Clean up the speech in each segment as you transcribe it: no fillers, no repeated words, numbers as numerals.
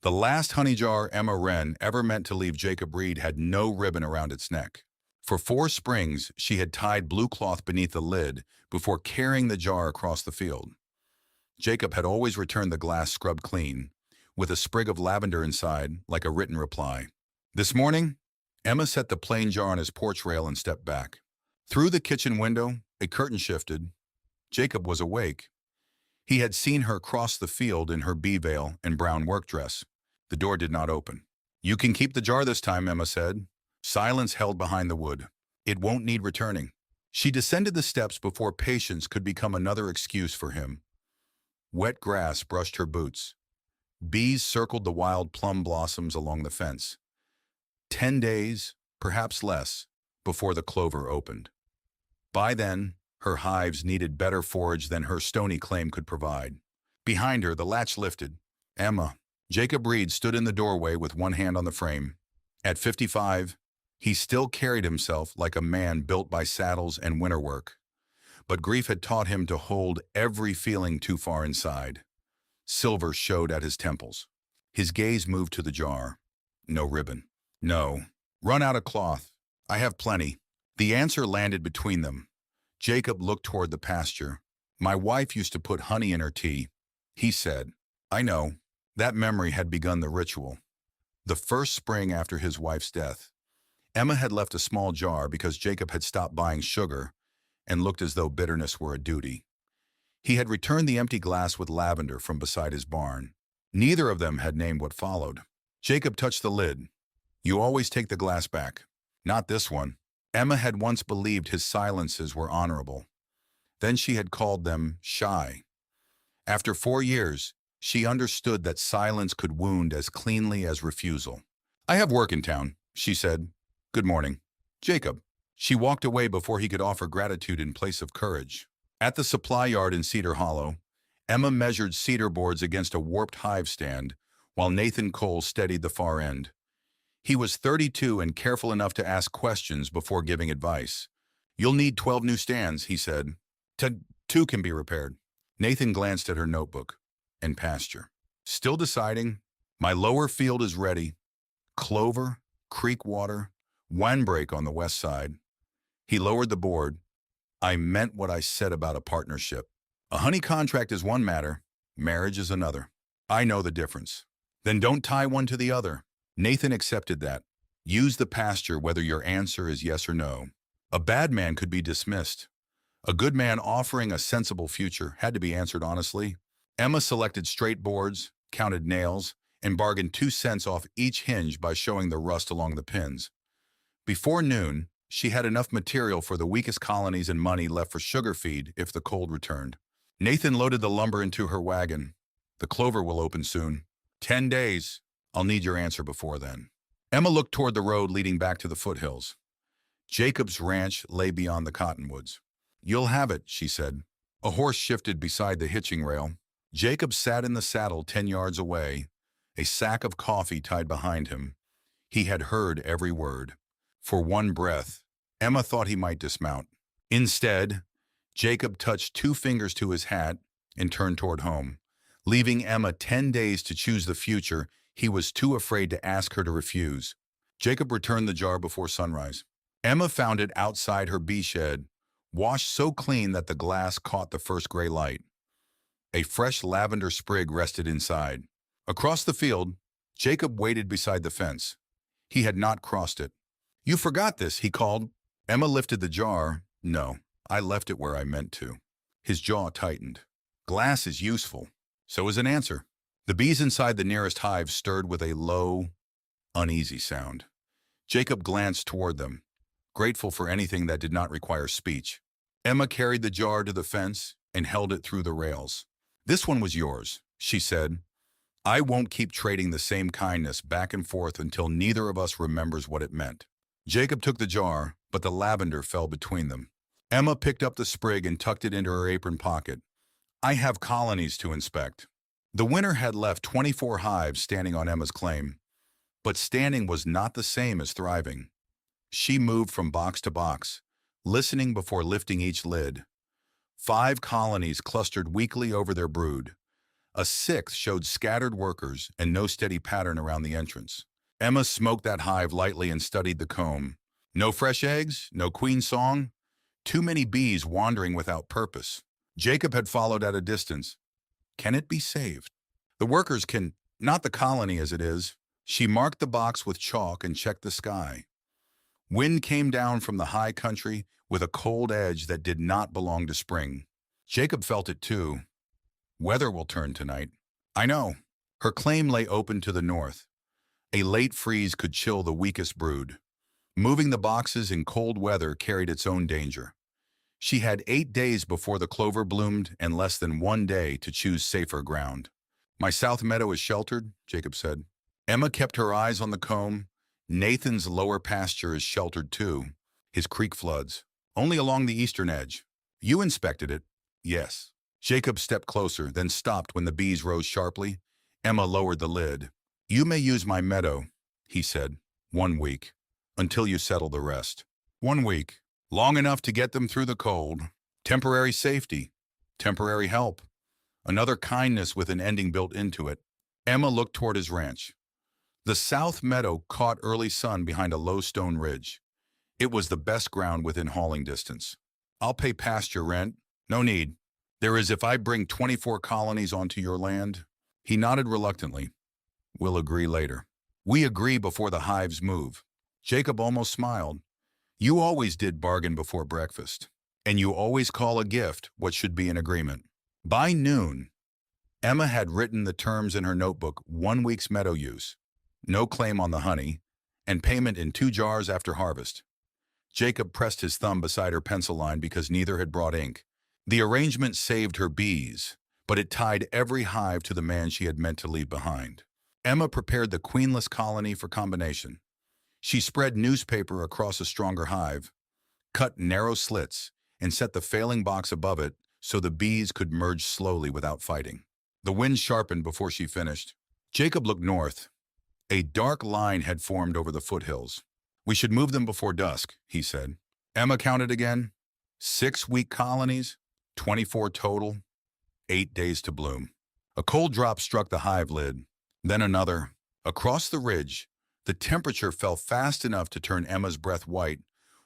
The last honey jar Emma Wren ever meant to leave Jacob Reed had no ribbon around its neck. For 4 springs, she had tied blue cloth beneath the lid before carrying the jar across the field. Jacob had always returned the glass scrubbed clean, with a sprig of lavender inside, like a written reply. This morning, Emma set the plain jar on his porch rail and stepped back. Through the kitchen window, a curtain shifted. Jacob was awake. He had seen her cross the field in her bee veil and brown work dress. The door did not open. "You can keep the jar this time," Emma said. Silence held behind the wood. "It won't need returning." She descended the steps before patience could become another excuse for him. Wet grass brushed her boots. Bees circled the wild plum blossoms along the fence. 10 days, perhaps less, before the clover opened. By then, her hives needed better forage than her stony claim could provide. Behind her, the latch lifted. Emma. Jacob Reed stood in the doorway with one hand on the frame. At 55, he still carried himself like a man built by saddles and winter work. But grief had taught him to hold every feeling too far inside. Silver showed at his temples. His gaze moved to the jar. No ribbon. No. Run out of cloth. I have plenty. The answer landed between them. Jacob looked toward the pasture. My wife used to put honey in her tea. He said, I know. That memory had begun the ritual. The first spring after his wife's death. Emma had left a small jar because Jacob had stopped buying sugar and looked as though bitterness were a duty. He had returned the empty glass with lavender from beside his barn. Neither of them had named what followed. Jacob touched the lid. You always take the glass back. Not this one. Emma had once believed his silences were honorable. Then she had called them shy. After 4 years, she understood that silence could wound as cleanly as refusal. I have work in town, she said. Good morning. Jacob. She walked away before he could offer gratitude in place of courage. At the supply yard in Cedar Hollow, Emma measured cedar boards against a warped hive stand, while Nathan Cole steadied the far end. He was 32 and careful enough to ask questions before giving advice. You'll need 12 new stands, he said. Two can be repaired. Nathan glanced at her notebook. And pasture. Still deciding. My lower field is ready. Clover, creek water, windbreak on the west side. He lowered the board. I meant what I said about a partnership. A honey contract is one matter. Marriage is another. I know the difference. Then don't tie one to the other. Nathan accepted that. Use the pasture whether your answer is yes or no. A bad man could be dismissed. A good man offering a sensible future had to be answered honestly. Emma selected straight boards, counted nails, and bargained 2 cents off each hinge by showing the rust along the pins. Before noon, she had enough material for the weakest colonies and money left for sugar feed if the cold returned. Nathan loaded the lumber into her wagon. The clover will open soon. 10 days. I'll need your answer before then. Emma looked toward the road leading back to the foothills. Jacob's ranch lay beyond the cottonwoods. You'll have it, she said. A horse shifted beside the hitching rail. Jacob sat in the saddle 10 yards away, a sack of coffee tied behind him. He had heard every word. For one breath, Emma thought he might dismount. Instead, Jacob touched 2 fingers to his hat and turned toward home. Leaving Emma 10 days to choose the future, he was too afraid to ask her to refuse. Jacob returned the jar before sunrise. Emma found it outside her bee shed, washed so clean that the glass caught the first gray light. A fresh lavender sprig rested inside. Across the field, Jacob waited beside the fence. He had not crossed it. You forgot this, he called. Emma lifted the jar. No, I left it where I meant to. His jaw tightened. Glass is useful. So is an answer. The bees inside the nearest hive stirred with a low, uneasy sound. Jacob glanced toward them, grateful for anything that did not require speech. Emma carried the jar to the fence and held it through the rails. This one was yours, she said. I won't keep trading the same kindness back and forth until neither of us remembers what it meant. Jacob took the jar, but the lavender fell between them. Emma picked up the sprig and tucked it into her apron pocket. I have colonies to inspect. The winter had left 24 hives standing on Emma's claim, but standing was not the same as thriving. She moved from box to box, listening before lifting each lid. 5 colonies clustered weakly over their brood. A sixth showed scattered workers and no steady pattern around the entrance. Emma smoked that hive lightly and studied the comb. No fresh eggs, no queen song, too many bees wandering without purpose. Jacob had followed at a distance. Can it be saved? The workers can, not the colony as it is. She marked the box with chalk and checked the sky. Wind came down from the high country with a cold edge that did not belong to spring. Jacob felt it too. Weather will turn tonight. I know. Her claim lay open to the north. A late freeze could chill the weakest brood. Moving the boxes in cold weather carried its own danger. She had 8 days before the clover bloomed and less than 1 day to choose safer ground. My south meadow is sheltered, Jacob said. Emma kept her eyes on the comb. Nathan's lower pasture is sheltered too. His creek floods. Only along the eastern edge. You inspected it? Yes. Jacob stepped closer, then stopped when the bees rose sharply. Emma lowered the lid. You may use my meadow, he said. 1 week. Until you settle the rest. 1 week. Long enough to get them through the cold. Temporary safety. Temporary help. Another kindness with an ending built into it. Emma looked toward his ranch. The south meadow caught early sun behind a low stone ridge. It was the best ground within hauling distance. I'll pay pasture rent. No need. There is if I bring 24 colonies onto your land. He nodded reluctantly. We'll agree later. We agree before the hives move. Jacob almost smiled. You always did bargain before breakfast. And you always call a gift what should be an agreement. By noon, Emma had written the terms in her notebook: 1 week's meadow use, no claim on the honey, and payment in 2 jars after harvest. Jacob pressed his thumb beside her pencil line because neither had brought ink. The arrangement saved her bees, but it tied every hive to the man she had meant to leave behind. Emma prepared the queenless colony for combination. She spread newspaper across a stronger hive, cut narrow slits, and set the failing box above it so the bees could merge slowly without fighting. The wind sharpened before she finished. Jacob looked north. A dark line had formed over the foothills. We should move them before dusk, he said. Emma counted again. 6-week colonies, 24 total, 8 days to bloom. A cold drop struck the hive lid, then another. Across the ridge, the temperature fell fast enough to turn Emma's breath white,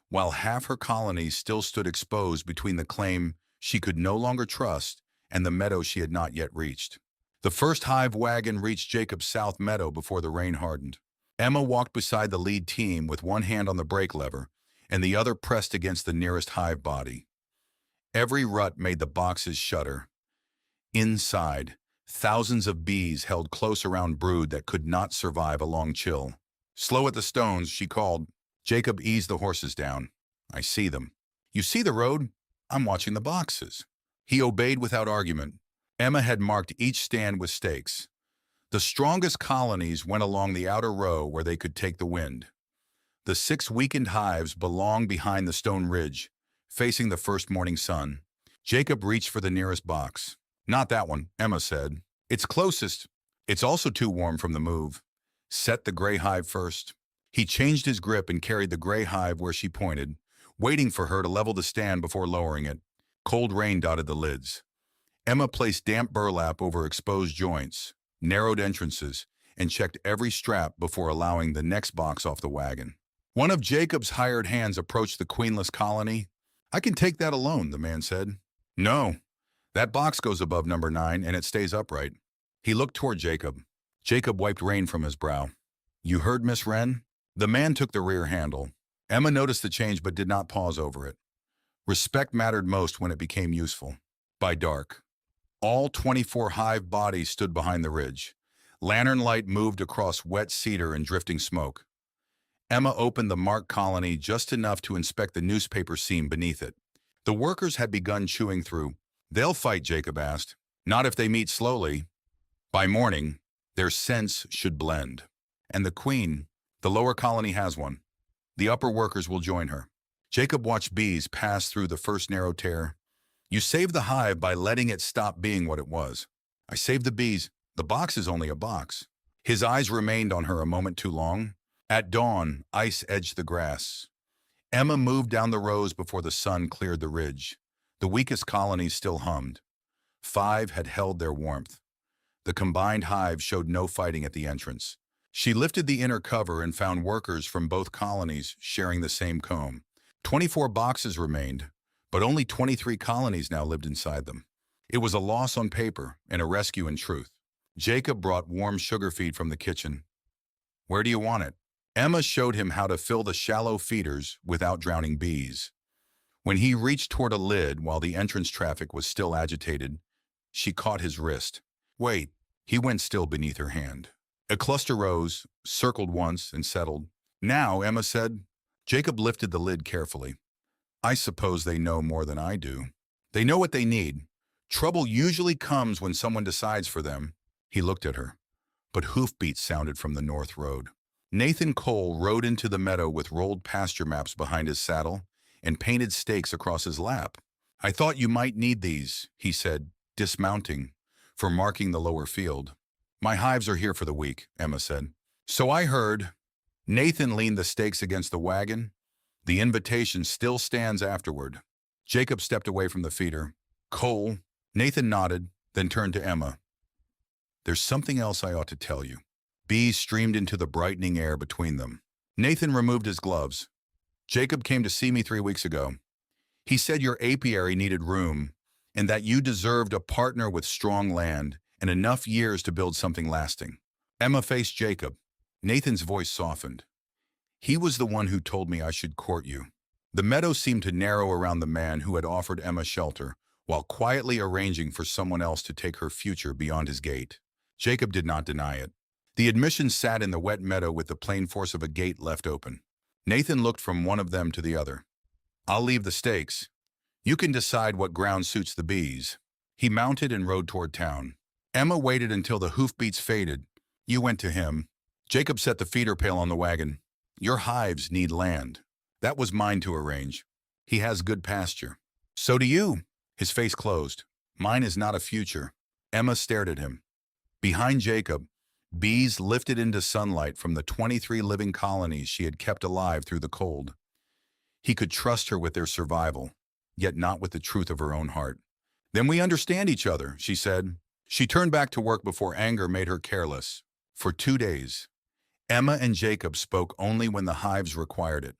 while half her colonies still stood exposed between the claim she could no longer trust and the meadow she had not yet reached. The first hive wagon reached Jacob's south meadow before the rain hardened. Emma walked beside the lead team with one hand on the brake lever and the other pressed against the nearest hive body. Every rut made the boxes shudder. Inside, thousands of bees held close around brood that could not survive a long chill. Slow at the stones, she called. Jacob eased the horses down. I see them. You see the road? I'm watching the boxes. He obeyed without argument. Emma had marked each stand with stakes. The strongest colonies went along the outer row where they could take the wind. The 6 weakened hives belonged behind the stone ridge, facing the first morning sun. Jacob reached for the nearest box. Not that one, Emma said. It's closest. It's also too warm from the move. Set the gray hive first. He changed his grip and carried the gray hive where she pointed, waiting for her to level the stand before lowering it. Cold rain dotted the lids. Emma placed damp burlap over exposed joints, narrowed entrances, and checked every strap before allowing the next box off the wagon. One of Jacob's hired hands approached the queenless colony. I can take that alone, the man said. No, that box goes above number 9 and it stays upright. He looked toward Jacob. Jacob wiped rain from his brow. You heard, Miss Wren? The man took the rear handle. Emma noticed the change but did not pause over it. Respect mattered most when it became useful. By dark, all 24 hive bodies stood behind the ridge. Lantern light moved across wet cedar and drifting smoke. Emma opened the marked colony just enough to inspect the newspaper seam beneath it. The workers had begun chewing through. They'll fight, Jacob asked. Not if they meet slowly. By morning, their scents should blend. And the queen, the lower colony has one. The upper workers will join her. Jacob watched bees pass through the first narrow tear. You saved the hive by letting it stop being what it was. I saved the bees. The box is only a box. His eyes remained on her a moment too long. At dawn, ice edged the grass. Emma moved down the rows before the sun cleared the ridge. The weakest colonies still hummed. 5 had held their warmth. The combined hive showed no fighting at the entrance. She lifted the inner cover and found workers from both colonies sharing the same comb. 24 boxes remained, but only 23 colonies now lived inside them. It was a loss on paper and a rescue in truth. Jacob brought warm sugar feed from the kitchen. "Where do you want it?" Emma showed him how to fill the shallow feeders without drowning bees. When he reached toward a lid while the entrance traffic was still agitated, she caught his wrist. "Wait." He went still beneath her hand. A cluster rose, circled once, and settled. "Now," Emma said. Jacob lifted the lid carefully. "I suppose they know more than I do. They know what they need. Trouble usually comes when someone decides for them." He looked at her, but hoofbeats sounded from the north road. Nathan Cole rode into the meadow with rolled pasture maps behind his saddle and painted stakes across his lap. "I thought you might need these," he said, dismounting, "for marking the lower field." "My hives are here for the week," Emma said. "So I heard." Nathan leaned the stakes against the wagon. "The invitation still stands afterward." Jacob stepped away from the feeder. "Cole." Nathan nodded, then turned to Emma. "There's something else I ought to tell you." Bees streamed into the brightening air between them. Nathan removed his gloves. "Jacob came to see me 3 weeks ago. He said your apiary needed room and that you deserved a partner with strong land and enough years to build something lasting." Emma faced Jacob. Nathan's voice softened. "He was the one who told me I should court you." The meadow seemed to narrow around the man who had offered Emma shelter, while quietly arranging for someone else to take her future beyond his gate. Jacob did not deny it. The admission sat in the wet meadow with the plain force of a gate left open. Nathan looked from one of them to the other. "I'll leave the stakes. You can decide what ground suits the bees." He mounted and rode toward town. Emma waited until the hoofbeats faded. "You went to him." Jacob set the feeder pail on the wagon. "Your hives need land. That was mine to arrange. He has good pasture. So do you." His face closed. "Mine is not a future." Emma stared at him. Behind Jacob, bees lifted into sunlight from the 23 living colonies she had kept alive through the cold. He could trust her with their survival, yet not with the truth of her own heart. "Then we understand each other," she said. She turned back to work before anger made her careless. For 2 days, Emma and Jacob spoke only when the hives required it.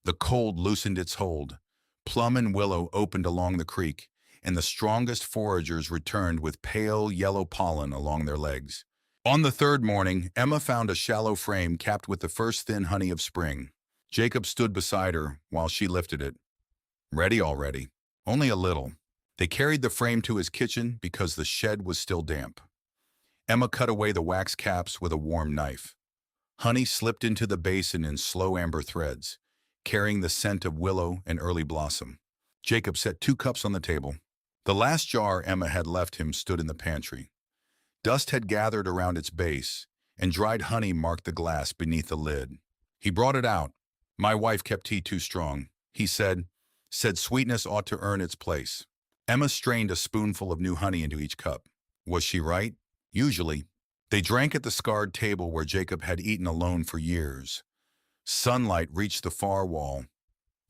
The cold loosened its hold. Plum and willow opened along the creek, and the strongest foragers returned with pale yellow pollen along their legs. On the 3rd morning, Emma found a shallow frame capped with the first thin honey of spring. Jacob stood beside her while she lifted it. "Ready already?" "Only a little." They carried the frame to his kitchen because the shed was still damp. Emma cut away the wax caps with a warm knife. Honey slipped into the basin in slow amber threads, carrying the scent of willow and early blossom. Jacob set 2 cups on the table. The last jar Emma had left him stood in the pantry. Dust had gathered around its base, and dried honey marked the glass beneath the lid. He brought it out. "My wife kept tea too strong," he said sweetness ought to earn its place. Emma strained a spoonful of new honey into each cup. Was she right? Usually. They drank at the scarred table where Jacob had eaten alone for years. Sunlight reached the far wall.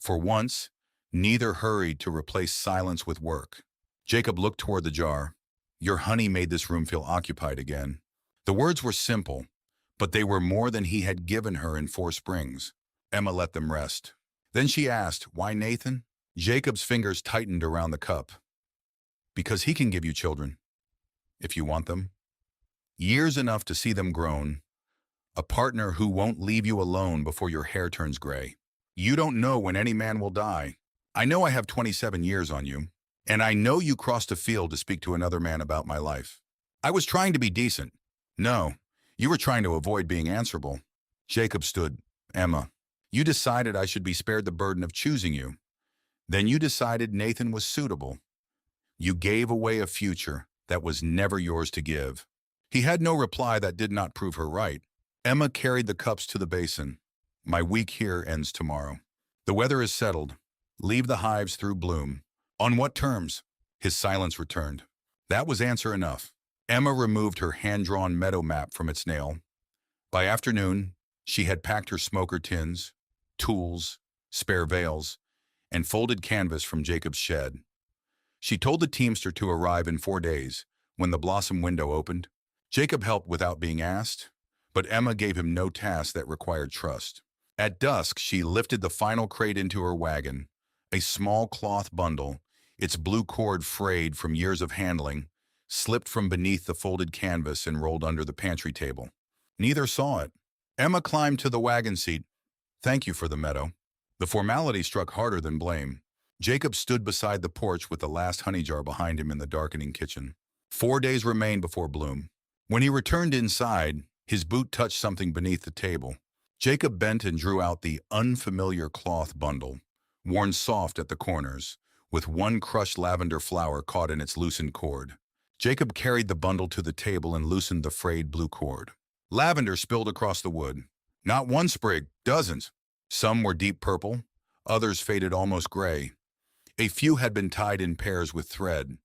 For once, neither hurried to replace silence with work. Jacob looked toward the jar. "Your honey made this room feel occupied again." The words were simple, but they were more than he had given her in 4 springs. Emma let them rest. Then she asked, "Why Nathan?" Jacob's fingers tightened around the cup. "Because he can give you children, if you want them. Years enough to see them grown. A partner who won't leave you alone before your hair turns gray. You don't know when any man will die. I know I have 27 years on you, and I know you crossed a field to speak to another man about my life. I was trying to be decent." "No, you were trying to avoid being answerable." Jacob stood. "Emma, you decided I should be spared the burden of choosing you. Then you decided Nathan was suitable. You gave away a future that was never yours to give." He had no reply that did not prove her right. Emma carried the cups to the basin. "My week here ends tomorrow. The weather is settled. Leave the hives through bloom." "On what terms?" His silence returned. That was answer enough. Emma removed her hand-drawn meadow map from its nail. By afternoon, she had packed her smoker tins, tools, spare veils, and folded canvas from Jacob's shed. She told the teamster to arrive in 4 days. When the blossom window opened, Jacob helped without being asked, but Emma gave him no task that required trust. At dusk, she lifted the final crate into her wagon, a small cloth bundle, its blue cord frayed from years of handling, slipped from beneath the folded canvas and rolled under the pantry table. Neither saw it. Emma climbed to the wagon seat. Thank you for the meadow. The formality struck harder than blame. Jacob stood beside the porch with the last honey jar behind him in the darkening kitchen. 4 days remained before bloom. When he returned inside, his boot touched something beneath the table. Jacob bent and drew out the unfamiliar cloth bundle, worn soft at the corners, with one crushed lavender flower caught in its loosened cord. Jacob carried the bundle to the table and loosened the frayed blue cord. Lavender spilled across the wood. Not one sprig, dozens. Some were deep purple, others faded almost gray. A few had been tied in pairs with thread.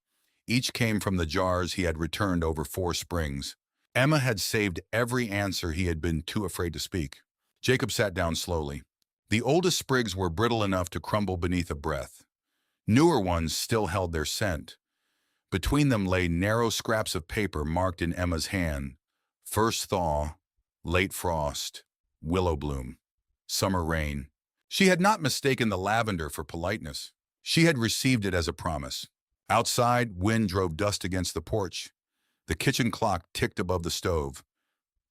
Each came from the jars he had returned over 4 springs. Emma had saved every answer he had been too afraid to speak. Jacob sat down slowly. The oldest sprigs were brittle enough to crumble beneath a breath. Newer ones still held their scent. Between them lay narrow scraps of paper marked in Emma's hand. First thaw, late frost, willow bloom, summer rain. She had not mistaken the lavender for politeness. She had received it as a promise. Outside, wind drove dust against the porch. The kitchen clock ticked above the stove,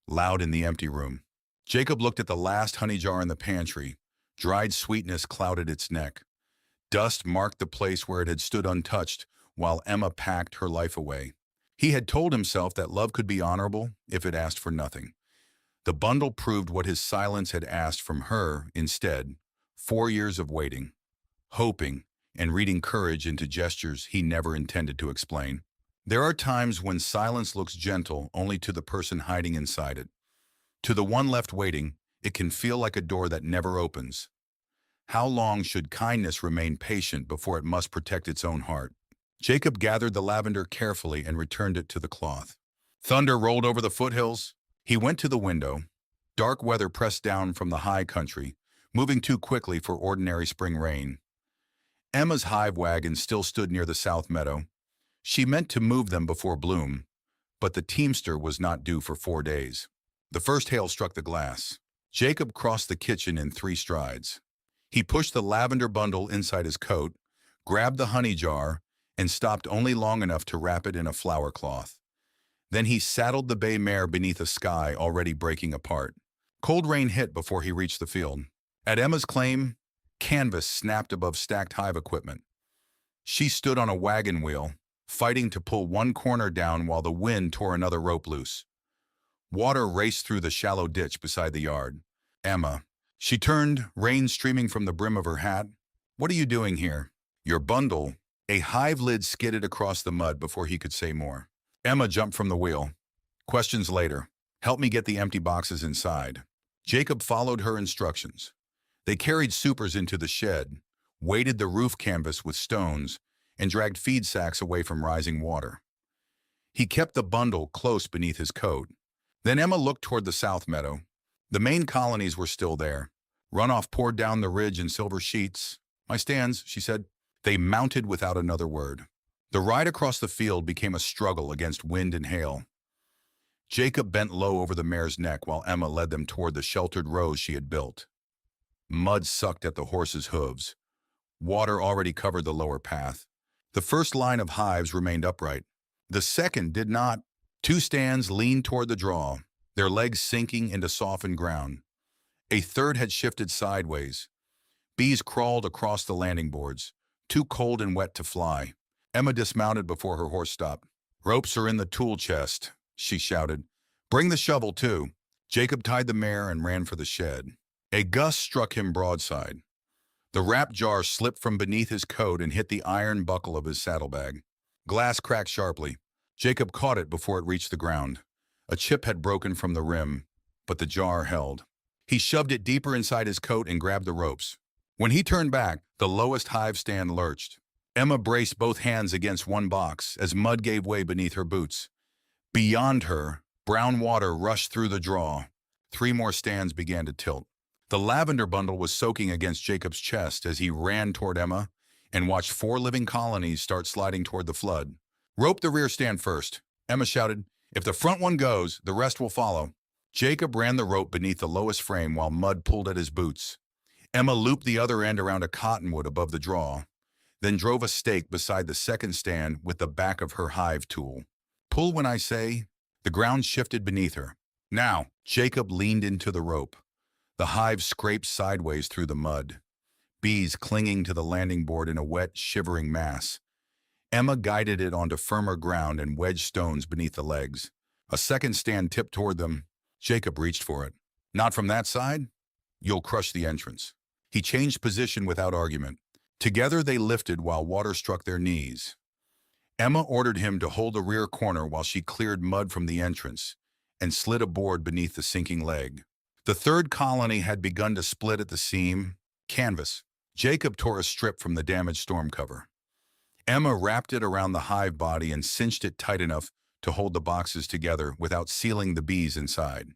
loud in the empty room. Jacob looked at the last honey jar in the pantry. Dried sweetness clouded its neck. Dust marked the place where it had stood untouched while Emma packed her life away. He had told himself that love could be honorable if it asked for nothing. The bundle proved what his silence had asked from her instead. 4 years of waiting, hoping, and reading courage into gestures he never intended to explain. There are times when silence looks gentle only to the person hiding inside it. To the one left waiting, it can feel like a door that never opens. How long should kindness remain patient before it must protect its own heart? Jacob gathered the lavender carefully and returned it to the cloth. Thunder rolled over the foothills. He went to the window. Dark weather pressed down from the high country, moving too quickly for ordinary spring rain. Emma's hive wagon still stood near the south meadow. She meant to move them before bloom, but the teamster was not due for 4 days. The first hail struck the glass. Jacob crossed the kitchen in 3 strides. He pushed the lavender bundle inside his coat, grabbed the honey jar, and stopped only long enough to wrap it in a flour cloth. Then he saddled the bay mare beneath a sky already breaking apart. Cold rain hit before he reached the field. At Emma's claim, canvas snapped above stacked hive equipment. She stood on a wagon wheel, fighting to pull one corner down while the wind tore another rope loose. Water raced through the shallow ditch beside the yard. Emma. She turned, rain streaming from the brim of her hat. What are you doing here? Your bundle. A hive lid skidded across the mud before he could say more. Emma jumped from the wheel. Questions later. Help me get the empty boxes inside. Jacob followed her instructions. They carried supers into the shed, weighted the roof canvas with stones, and dragged feed sacks away from rising water. He kept the bundle close beneath his coat. Then Emma looked toward the south meadow. The main colonies were still there. Runoff poured down the ridge in silver sheets. My stands, she said. They mounted without another word. The ride across the field became a struggle against wind and hail. Jacob bent low over the mare's neck while Emma led them toward the sheltered rows she had built. Mud sucked at the horses' hooves. Water already covered the lower path. The first line of hives remained upright. The second did not. 2 stands leaned toward the draw, their legs sinking into softened ground. A third had shifted sideways. Bees crawled across the landing boards, too cold and wet to fly. Emma dismounted before her horse stopped. Ropes are in the tool chest, she shouted. Bring the shovel, too. Jacob tied the mare and ran for the shed. A gust struck him broadside. The wrap jar slipped from beneath his coat and hit the iron buckle of his saddlebag. Glass cracked sharply. Jacob caught it before it reached the ground. A chip had broken from the rim, but the jar held. He shoved it deeper inside his coat and grabbed the ropes. When he turned back, the lowest hive stand lurched. Emma braced both hands against one box as mud gave way beneath her boots. Beyond her, brown water rushed through the draw. 3 more stands began to tilt. The lavender bundle was soaking against Jacob's chest as he ran toward Emma and watched 4 living colonies start sliding toward the flood. Rope the rear stand first, Emma shouted. If the front one goes, the rest will follow. Jacob ran the rope beneath the lowest frame while Mud pulled at his boots. Emma looped the other end around a cottonwood above the draw, then drove a stake beside the second stand with the back of her hive tool. Pull when I say. The ground shifted beneath her. Now, Jacob leaned into the rope. The hive scraped sideways through the mud, bees clinging to the landing board in a wet, shivering mass. Emma guided it onto firmer ground and wedged stones beneath the legs. A second stand tipped toward them. Jacob reached for it. Not from that side? You'll crush the entrance. He changed position without argument. Together they lifted while water struck their knees. Emma ordered him to hold the rear corner while she cleared mud from the entrance and slid a board beneath the sinking leg. The third colony had begun to split at the seam. Canvas. Jacob tore a strip from the damaged storm cover. Emma wrapped it around the hive body and cinched it tight enough to hold the boxes together without sealing the bees inside.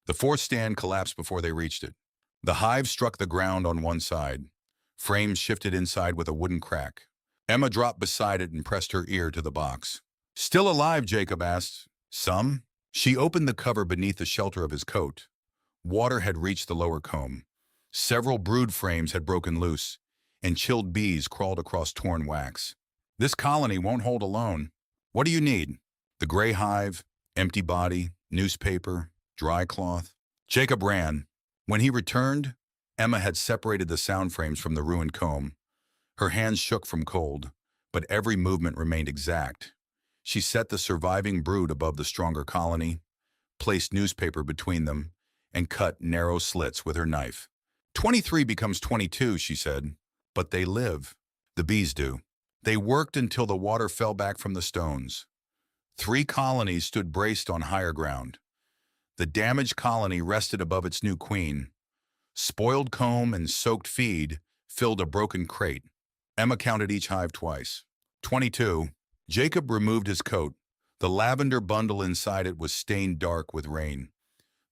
The fourth stand collapsed before they reached it. The hive struck the ground on one side. Frames shifted inside with a wooden crack. Emma dropped beside it and pressed her ear to the box. Still alive, Jacob asked. Some? She opened the cover beneath the shelter of his coat. Water had reached the lower comb. Several brood frames had broken loose, and chilled bees crawled across torn wax. This colony won't hold alone. What do you need? The gray hive, empty body, newspaper, dry cloth. Jacob ran. When he returned, Emma had separated the sound frames from the ruined comb. Her hands shook from cold, but every movement remained exact. She set the surviving brood above the stronger colony, placed newspaper between them, and cut narrow slits with her knife. 23 becomes 22, she said, but they live. The bees do. They worked until the water fell back from the stones. 3 colonies stood braced on higher ground. The damaged colony rested above its new queen. Spoiled comb and soaked feed filled a broken crate. Emma counted each hive twice. 22. Jacob removed his coat. The lavender bundle inside it was stained dark with rain.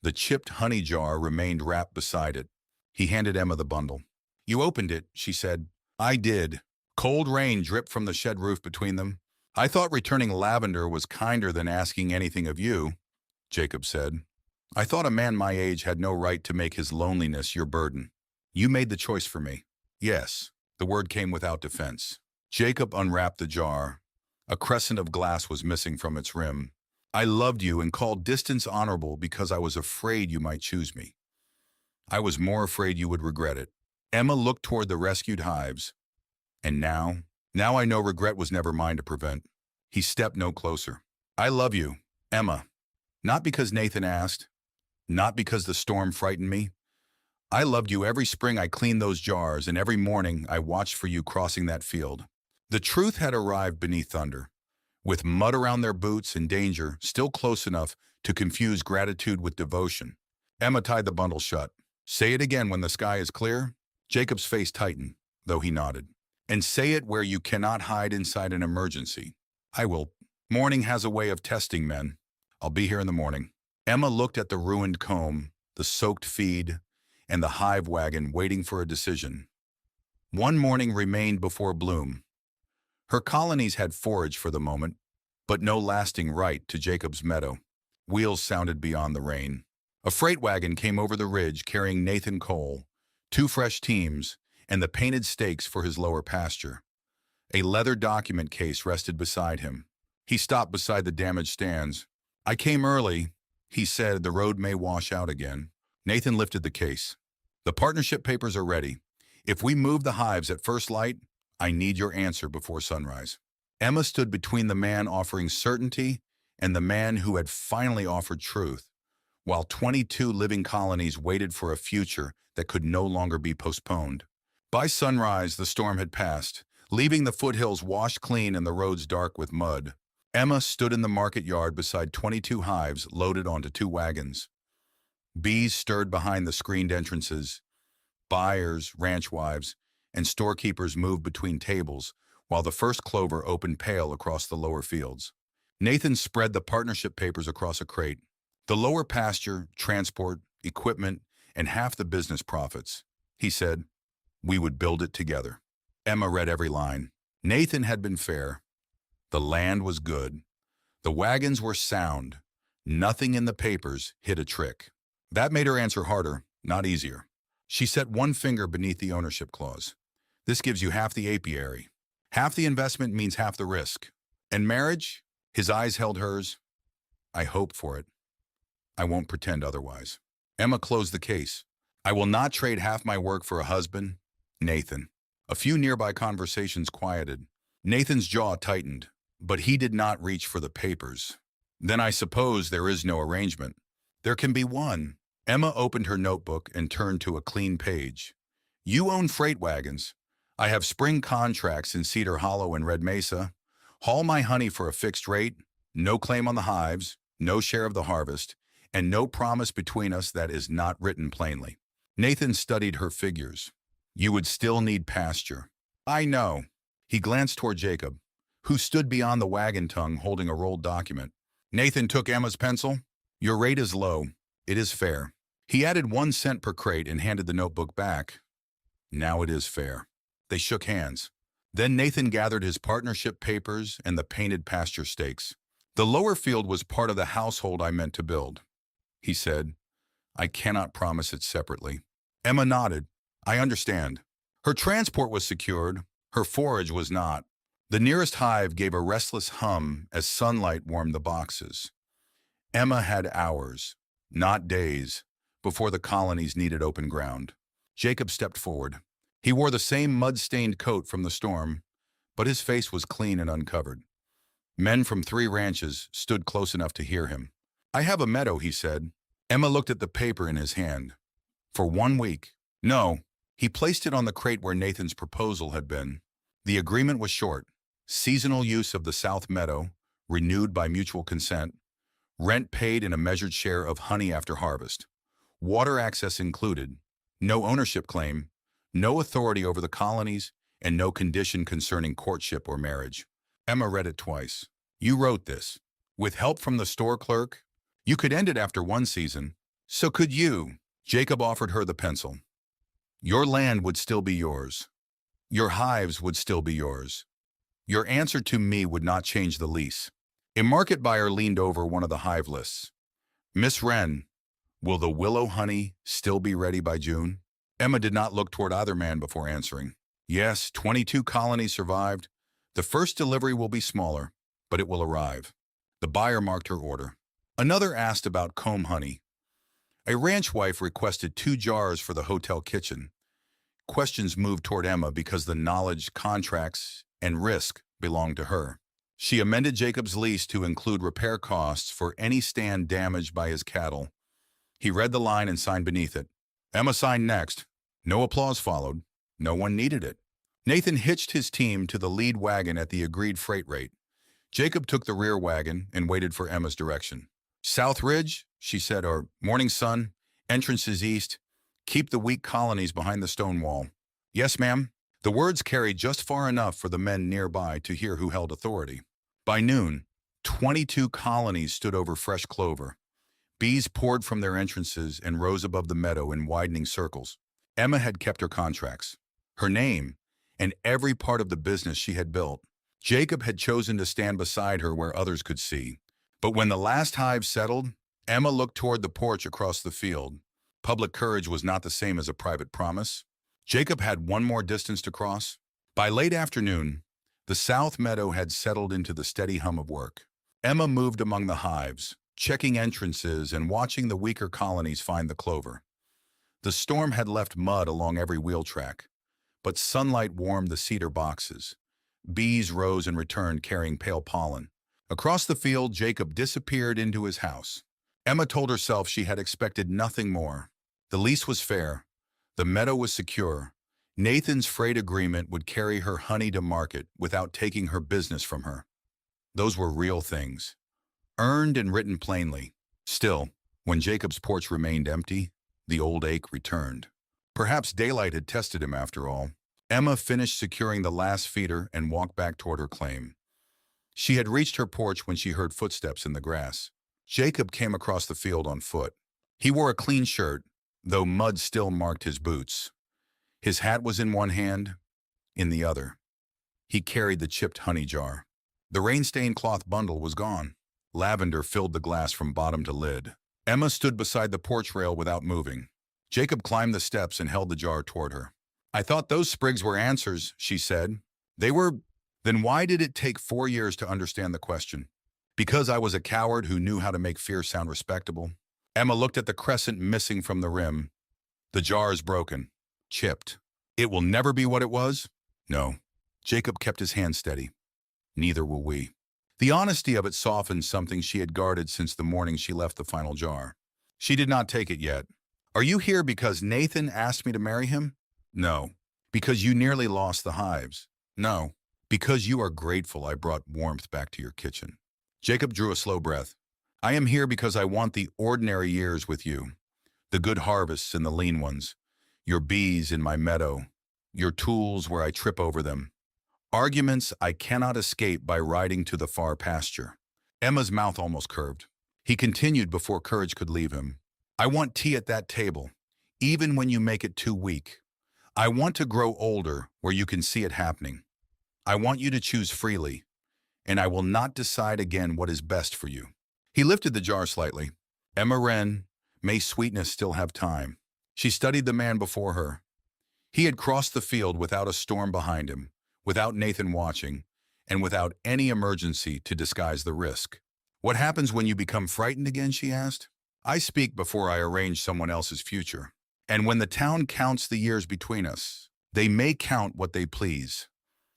The chipped honey jar remained wrapped beside it. He handed Emma the bundle. You opened it, she said. I did. Cold rain dripped from the shed roof between them. I thought returning lavender was kinder than asking anything of you, Jacob said. I thought a man my age had no right to make his loneliness your burden. You made the choice for me. Yes, the word came without defense. Jacob unwrapped the jar. A crescent of glass was missing from its rim. I loved you and called distance honorable because I was afraid you might choose me. I was more afraid you would regret it. Emma looked toward the rescued hives. And now I know regret was never mine to prevent. He stepped no closer. I love you, Emma. Not because Nathan asked. Not because the storm frightened me. I loved you every spring I cleaned those jars and every morning I watched for you crossing that field. The truth had arrived beneath thunder, with mud around their boots and danger still close enough to confuse gratitude with devotion. Emma tied the bundle shut. Say it again when the sky is clear. Jacob's face tightened, though he nodded. And say it where you cannot hide inside an emergency. I will. Morning has a way of testing men. I'll be here in the morning. Emma looked at the ruined comb, the soaked feed, and the hive wagon waiting for a decision. One morning remained before bloom. Her colonies had forage for the moment, but no lasting right to Jacob's meadow. Wheels sounded beyond the rain. A freight wagon came over the ridge carrying Nathan Cole, 2 fresh teams, and the painted stakes for his lower pasture. A leather document case rested beside him. He stopped beside the damaged stands. I came early, he said. The road may wash out again. Nathan lifted the case. The partnership papers are ready. If we move the hives at first light, I need your answer before sunrise. Emma stood between the man offering certainty and the man who had finally offered truth, while 22 living colonies waited for a future that could no longer be postponed. By sunrise, the storm had passed, leaving the foothills washed clean and the roads dark with mud. Emma stood in the market yard beside 22 hives loaded onto 2 wagons. Bees stirred behind the screened entrances. Buyers, ranch wives, and storekeepers moved between tables, while the first clover opened pale across the lower fields. Nathan spread the partnership papers across a crate. The lower pasture, transport, equipment, and half the business profits. He said, we would build it together. Emma read every line. Nathan had been fair. The land was good. The wagons were sound. Nothing in the papers hid a trick. That made her answer harder, not easier. She set one finger beneath the ownership clause. This gives you half the apiary. Half the investment means half the risk. And marriage? His eyes held hers. I hope for it. I won't pretend otherwise. Emma closed the case. I will not trade half my work for a husband. Nathan. A few nearby conversations quieted. Nathan's jaw tightened, but he did not reach for the papers. Then I suppose there is no arrangement. There can be one. Emma opened her notebook and turned to a clean page. You own freight wagons. I have spring contracts in Cedar Hollow and Red Mesa. Haul my honey for a fixed rate, no claim on the hives, no share of the harvest, and no promise between us that is not written plainly. Nathan studied her figures. You would still need pasture. I know. He glanced toward Jacob, who stood beyond the wagon tongue holding a rolled document. Nathan took Emma's pencil. Your rate is low. It is fair. He added 1 cent per crate and handed the notebook back. Now it is fair. They shook hands. Then Nathan gathered his partnership papers and the painted pasture stakes. The lower field was part of the household I meant to build. He said, I cannot promise it separately. Emma nodded. I understand. Her transport was secured. Her forage was not. The nearest hive gave a restless hum as sunlight warmed the boxes. Emma had hours, not days, before the colonies needed open ground. Jacob stepped forward. He wore the same mud-stained coat from the storm, but his face was clean and uncovered. Men from 3 ranches stood close enough to hear him. I have a meadow, he said. Emma looked at the paper in his hand. For 1 week. No. He placed it on the crate where Nathan's proposal had been. The agreement was short. Seasonal use of the South Meadow, renewed by mutual consent. Rent paid in a measured share of honey after harvest. Water access included. No ownership claim. No authority over the colonies, and no condition concerning courtship or marriage. Emma read it twice. You wrote this. With help from the store clerk? You could end it after 1 season. So could you. Jacob offered her the pencil. Your land would still be yours. Your hives would still be yours. Your answer to me would not change the lease. A market buyer leaned over one of the hive lists. Miss Wren, will the willow honey still be ready by June? Emma did not look toward either man before answering. Yes, 22 colonies survived. The first delivery will be smaller, but it will arrive. The buyer marked her order. Another asked about comb honey. A ranch wife requested 2 jars for the hotel kitchen. Questions moved toward Emma because the knowledge, contracts, and risk belonged to her. She amended Jacob's lease to include repair costs for any stand damaged by his cattle. He read the line and signed beneath it. Emma signed next. No applause followed. No one needed it. Nathan hitched his team to the lead wagon at the agreed freight rate. Jacob took the rear wagon and waited for Emma's direction. South Ridge, she said, or Morning Sun, entrance is east. Keep the weak colonies behind the stone wall. Yes, ma'am. The words carried just far enough for the men nearby to hear who held authority. By noon, 22 colonies stood over fresh clover. Bees poured from their entrances and rose above the meadow in widening circles. Emma had kept her contracts, her name, and every part of the business she had built. Jacob had chosen to stand beside her where others could see. But when the last hive settled, Emma looked toward the porch across the field. Public courage was not the same as a private promise. Jacob had 1 more distance to cross. By late afternoon, the South Meadow had settled into the steady hum of work. Emma moved among the hives, checking entrances and watching the weaker colonies find the clover. The storm had left mud along every wheel track, but sunlight warmed the cedar boxes. Bees rose and returned carrying pale pollen. Across the field, Jacob disappeared into his house. Emma told herself she had expected nothing more. The lease was fair. The meadow was secure. Nathan's freight agreement would carry her honey to market without taking her business from her. Those were real things, earned and written plainly. Still, when Jacob's porch remained empty, the old ache returned. Perhaps daylight had tested him after all. Emma finished securing the last feeder and walked back toward her claim. She had reached her porch when she heard footsteps in the grass. Jacob came across the field on foot. He wore a clean shirt, though mud still marked his boots. His hat was in one hand, in the other. He carried the chipped honey jar. The rain-stained cloth bundle was gone. Lavender filled the glass from bottom to lid. Emma stood beside the porch rail without moving. Jacob climbed the steps and held the jar toward her. "I thought those sprigs were answers," she said. "They were." "Then why did it take 4 years to understand the question?" "Because I was a coward who knew how to make fear sound respectable." Emma looked at the crescent missing from the rim. "The jar is broken. Chipped. It will never be what it was?" "No." Jacob kept his hand steady. "Neither will we." The honesty of it softened something she had guarded since the morning she left the final jar. She did not take it yet. "Are you here because Nathan asked me to marry him?" "No." "Because you nearly lost the hives?" "No." "Because you are grateful I brought warmth back to your kitchen." Jacob drew a slow breath. "I am here because I want the ordinary years with you. The good harvests and the lean ones. Your bees in my meadow. Your tools where I trip over them. Arguments I cannot escape by riding to the far pasture." Emma's mouth almost curved. He continued before courage could leave him. "I want tea at that table, even when you make it too weak. I want to grow older where you can see it happening. I want you to choose freely, and I will not decide again what is best for you." He lifted the jar slightly. "Emma Wren, may sweetness still have time." She studied the man before her. He had crossed the field without a storm behind him, without Nathan watching, and without any emergency to disguise the risk. "What happens when you become frightened again?" she asked. "I speak before I arrange someone else's future. And when the town counts the years between us, they may count what they please.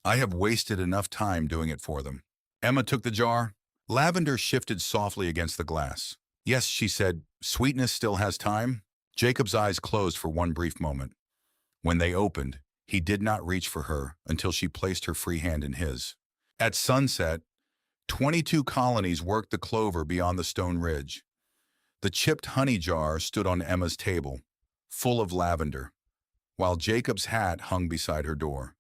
I have wasted enough time doing it for them." Emma took the jar. Lavender shifted softly against the glass. "Yes," she said, "sweetness still has time." Jacob's eyes closed for one brief moment. When they opened, he did not reach for her until she placed her free hand in his. At sunset, 22 colonies worked the clover beyond the stone ridge. The chipped honey jar stood on Emma's table, full of lavender, while Jacob's hat hung beside her door.